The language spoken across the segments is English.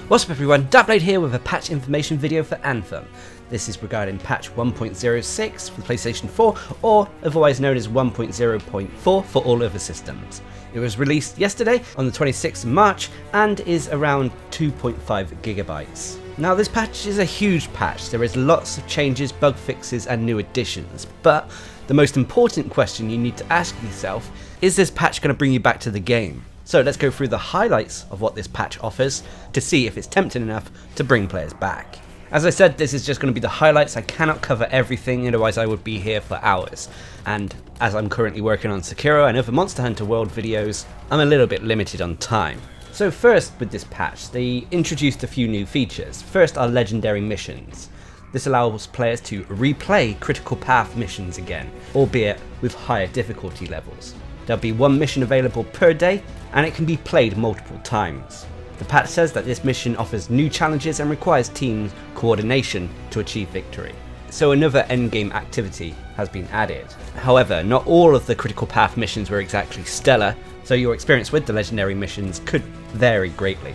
What's up everyone, Darcblade here with a patch information video for Anthem. This is regarding patch 1.06 for the PlayStation 4, or otherwise known as 1.0.4 for all other systems. It was released yesterday on the 26th of March and is around 2.5 gigabytes. Now this patch is a huge patch, there is lots of changes, bug fixes and new additions, but the most important question you need to ask yourself is this patch going to bring you back to the game? So let's go through the highlights of what this patch offers to see if it's tempting enough to bring players back. As I said, this is just going to be the highlights. I cannot cover everything, otherwise I would be here for hours. And as I'm currently working on Sekiro and other Monster Hunter World videos, I'm a little bit limited on time. So first with this patch, they introduced a few new features. First are legendary missions. This allows players to replay critical path missions again, albeit with higher difficulty levels. There'll be one mission available per day, and it can be played multiple times. The patch says that this mission offers new challenges and requires team coordination to achieve victory. So another endgame activity has been added. However, not all of the critical path missions were exactly stellar, so your experience with the legendary missions could vary greatly.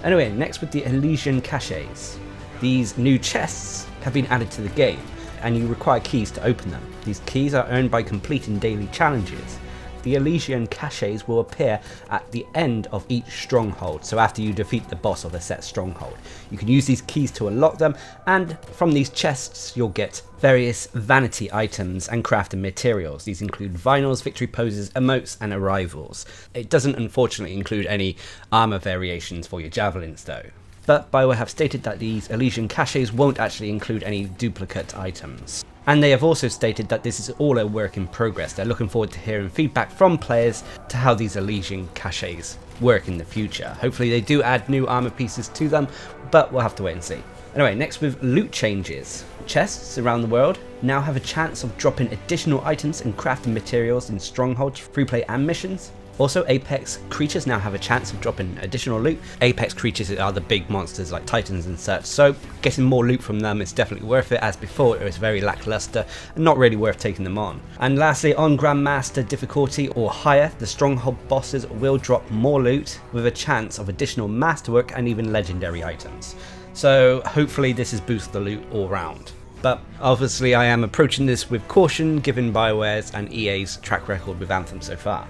Anyway, next with the Elysian caches. These new chests have been added to the game, and you require keys to open them. These keys are earned by completing daily challenges. The Elysian caches will appear at the end of each stronghold, so after you defeat the boss of a set stronghold. You can use these keys to unlock them, and from these chests you'll get various vanity items and crafting materials. These include vinyls, victory poses, emotes and arrivals. It doesn't unfortunately include any armor variations for your javelins though. But BioWare have stated that these Elysian caches won't actually include any duplicate items. And they have also stated that this is all a work in progress. They're looking forward to hearing feedback from players to how these Elysian caches work in the future. Hopefully they do add new armor pieces to them, but we'll have to wait and see. Anyway, next with loot changes. Chests around the world now have a chance of dropping additional items and crafting materials in strongholds, free play and missions. Also, Apex creatures now have a chance of dropping additional loot. Apex creatures are the big monsters like titans and such, so getting more loot from them is definitely worth it, as before it was very lackluster and not really worth taking them on. And lastly, on Grandmaster difficulty or higher, the stronghold bosses will drop more loot with a chance of additional masterwork and even legendary items. So hopefully this has boosted the loot all round. But obviously I am approaching this with caution given BioWare's and EA's track record with Anthem so far.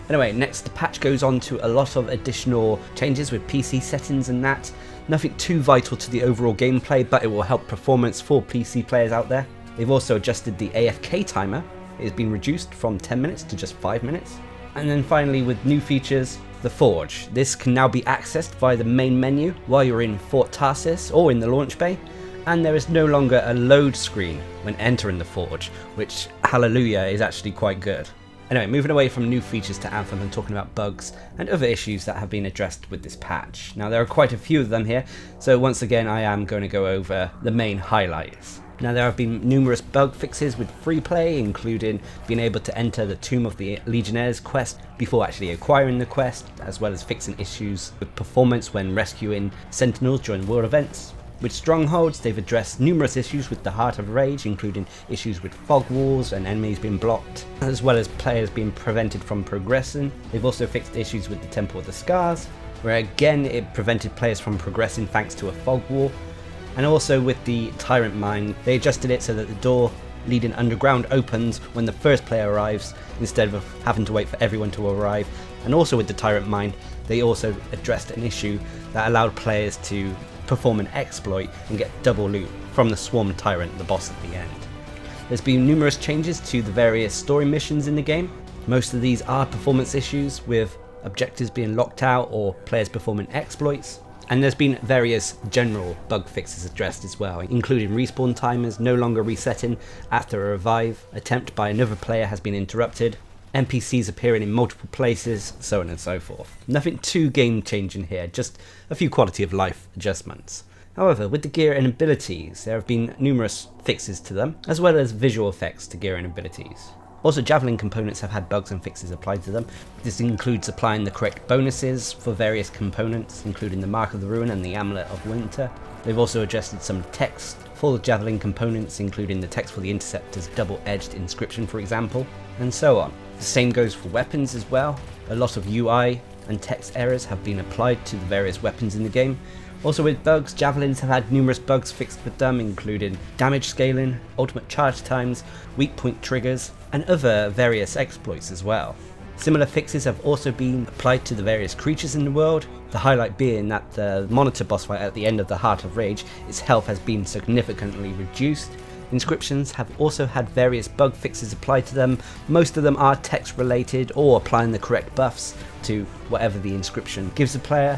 Anyway, next the patch goes on to a lot of additional changes with PC settings and that. Nothing too vital to the overall gameplay, but it will help performance for PC players out there. They've also adjusted the AFK timer. It has been reduced from 10 minutes to just 5 minutes. And then finally with new features, the Forge. This can now be accessed via the main menu while you're in Fort Tarsis or in the launch bay. And there is no longer a load screen when entering the Forge, which, hallelujah, is actually quite good. Anyway, moving away from new features to Anthem and talking about bugs and other issues that have been addressed with this patch. Now there are quite a few of them here, so once again I am going to go over the main highlights. Now there have been numerous bug fixes with free play, including being able to enter the Tomb of the Legionnaires quest before actually acquiring the quest, as well as fixing issues with performance when rescuing sentinels during world events. With strongholds, they've addressed numerous issues with the Heart of Rage, including issues with fog walls and enemies being blocked, as well as players being prevented from progressing. They've also fixed issues with the Temple of the Scars, where again it prevented players from progressing thanks to a fog wall. And also with the Tyrant Mine, they adjusted it so that the door leading underground opens when the first player arrives, instead of having to wait for everyone to arrive. And also with the Tyrant Mine, they also addressed an issue that allowed players to perform an exploit and get double loot from the Swarm Tyrant, the boss at the end. There's been numerous changes to the various story missions in the game. Most of these are performance issues, with objectives being locked out or players performing exploits. And there's been various general bug fixes addressed as well, including respawn timers no longer resetting after a revive attempt by another player has been interrupted, NPCs appearing in multiple places, so on and so forth. Nothing too game changing here, just a few quality of life adjustments. However, with the gear and abilities, there have been numerous fixes to them, as well as visual effects to gear and abilities. Also, javelin components have had bugs and fixes applied to them. This includes applying the correct bonuses for various components, including the Mark of the Ruin and the Amulet of Winter. They've also adjusted some text for the javelin components, including the text for the Interceptor's double-edged inscription, for example, and so on. The same goes for weapons as well. A lot of UI and text errors have been applied to the various weapons in the game, Also with bugs, javelins have had numerous bugs fixed with them, including damage scaling, ultimate charge times, weak point triggers, and other various exploits as well. Similar fixes have also been applied to the various creatures in the world, the highlight being that the monitor boss fight at the end of the Heart of Rage, its health has been significantly reduced. Inscriptions have also had various bug fixes applied to them. Most of them are text related or applying the correct buffs to whatever the inscription gives the player.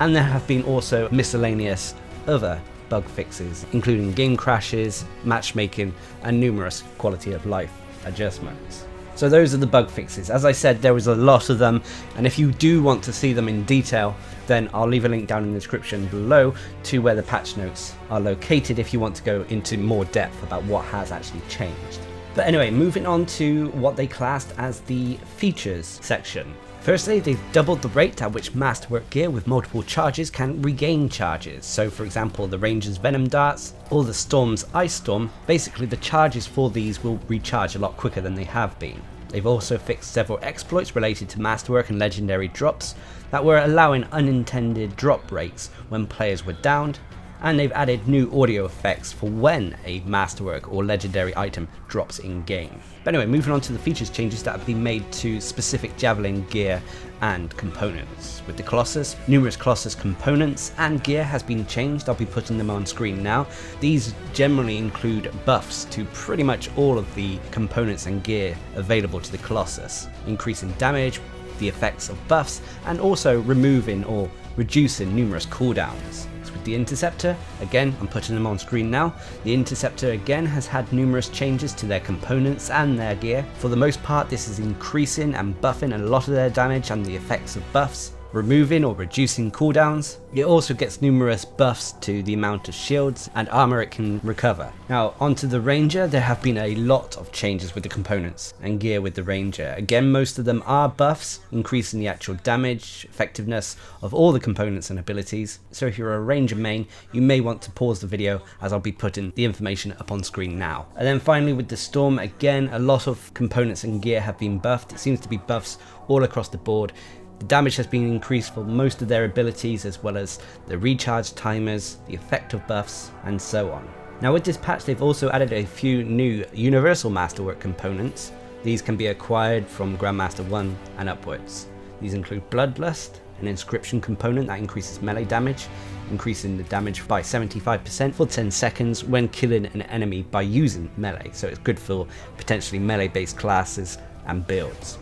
And there have been also miscellaneous other bug fixes, including game crashes, matchmaking, and numerous quality of life adjustments. So those are the bug fixes. As I said, there was a lot of them, and if you do want to see them in detail, then I'll leave a link down in the description below to where the patch notes are located if you want to go into more depth about what has actually changed. But anyway, moving on to what they classed as the features section. Firstly, they've doubled the rate at which masterwork gear with multiple charges can regain charges. So for example, the Ranger's Venom Darts or the Storm's Ice Storm, basically the charges for these will recharge a lot quicker than they have been. They've also fixed several exploits related to masterwork and legendary drops that were allowing unintended drop rates when players were downed, and they've added new audio effects for when a masterwork or legendary item drops in game. But anyway, moving on to the features changes that have been made to specific javelin gear and components. With the Colossus, numerous Colossus components and gear has been changed. I'll be putting them on screen now. These generally include buffs to pretty much all of the components and gear available to the Colossus, increasing damage, the effects of buffs, and also removing or reducing numerous cooldowns. With the Interceptor, again I'm putting them on screen now, the Interceptor again has had numerous changes to their components and their gear. For the most part this is increasing and buffing a lot of their damage and the effects of buffs, removing or reducing cooldowns. It also gets numerous buffs to the amount of shields and armor it can recover. Now onto the Ranger, there have been a lot of changes with the components and gear with the Ranger. Again, most of them are buffs, increasing the actual damage, effectiveness of all the components and abilities. So if you're a Ranger main, you may want to pause the video as I'll be putting the information up on screen now. And then finally with the Storm, again a lot of components and gear have been buffed. It seems to be buffs all across the board. The damage has been increased for most of their abilities, as well as the recharge timers, the effect of buffs, and so on. Now with this patch they've also added a few new Universal Masterwork components. These can be acquired from Grandmaster 1 and upwards. These include Bloodlust, an inscription component that increases melee damage, increasing the damage by 75% for 10 seconds when killing an enemy by using melee, so it's good for potentially melee based classes and builds.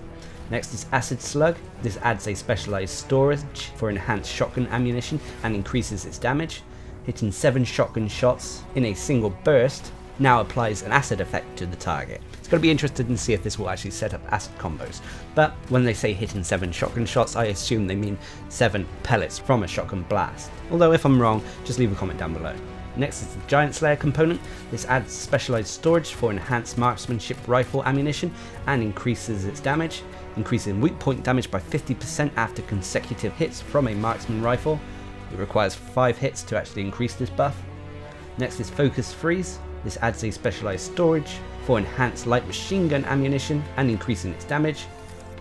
Next is Acid Slug. This adds a specialized storage for enhanced shotgun ammunition and increases its damage. Hitting 7 shotgun shots in a single burst now applies an acid effect to the target. It's going to be interesting to see if this will actually set up acid combos, but when they say hitting 7 shotgun shots, I assume they mean 7 pellets from a shotgun blast. Although if I'm wrong, just leave a comment down below. Next is the Giant Slayer component. This adds specialized storage for enhanced marksmanship rifle ammunition and increases its damage, increasing weak point damage by 50% after consecutive hits from a marksman rifle. It requires 5 hits to actually increase this buff. Next is Focus Freeze. This adds a specialized storage for enhanced light machine gun ammunition and increasing its damage.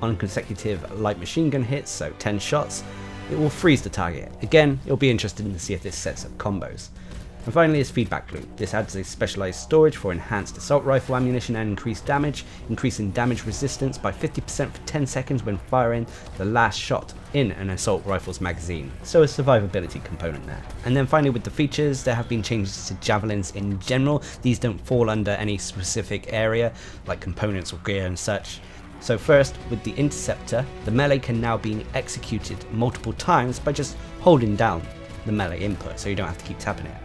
On consecutive light machine gun hits, so 10 shots, it will freeze the target. Again, it'll be interesting to see if this sets up combos. And finally is Feedback Loop. This adds a specialized storage for enhanced assault rifle ammunition and increased damage, increasing damage resistance by 50% for 10 seconds when firing the last shot in an assault rifle's magazine. So a survivability component there. And then finally with the features, there have been changes to javelins in general. These don't fall under any specific area like components or gear and such. So first, with the Interceptor, the melee can now be executed multiple times by just holding down the melee input, so you don't have to keep tapping it.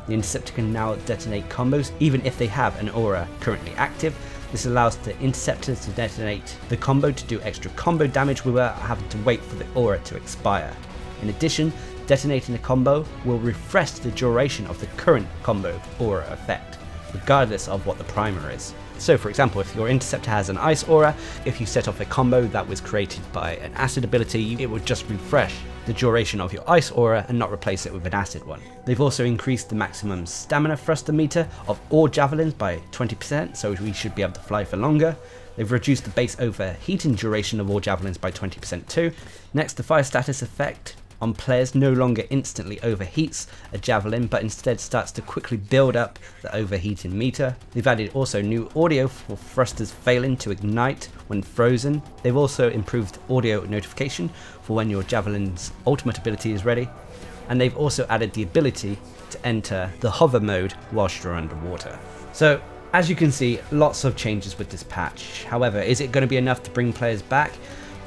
The Interceptor can now detonate combos even if they have an aura currently active. This allows the Interceptor to detonate the combo to do extra combo damage without having to wait for the aura to expire. In addition, detonating a combo will refresh the duration of the current combo aura effect, regardless of what the primer is. So for example, if your Interceptor has an ice aura, if you set off a combo that was created by an acid ability, it would just refresh the duration of your ice aura and not replace it with an acid one. They've also increased the maximum stamina thruster meter of all javelins by 20%, so we should be able to fly for longer. They've reduced the base overheating duration of all javelins by 20% too. Next, the fire status effect. on players no longer instantly overheats a javelin, but instead starts to quickly build up the overheating meter. They've added also new audio for thrusters failing to ignite when frozen. They've also improved audio notification for when your javelin's ultimate ability is ready. And they've also added the ability to enter the hover mode whilst you're underwater. So as you can see, lots of changes with this patch. However, is it going to be enough to bring players back?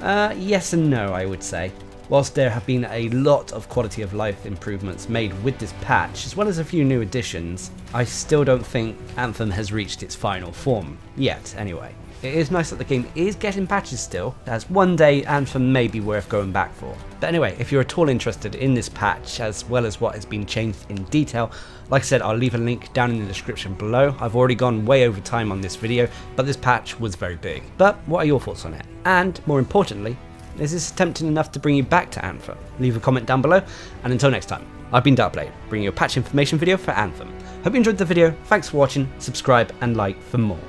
Yes and no, I would say. Whilst there have been a lot of quality of life improvements made with this patch, as well as a few new additions, I still don't think Anthem has reached its final form. Yet, anyway. It is nice that the game is getting patches still, as one day Anthem may be worth going back for. But anyway, if you're at all interested in this patch, as well as what has been changed in detail, like I said, I'll leave a link down in the description below. I've already gone way over time on this video, but this patch was very big. But what are your thoughts on it? And more importantly, is this tempting enough to bring you back to Anthem? Leave a comment down below, and until next time, I've been Darcblade, bringing you a patch information video for Anthem. Hope you enjoyed the video, thanks for watching, subscribe and like for more.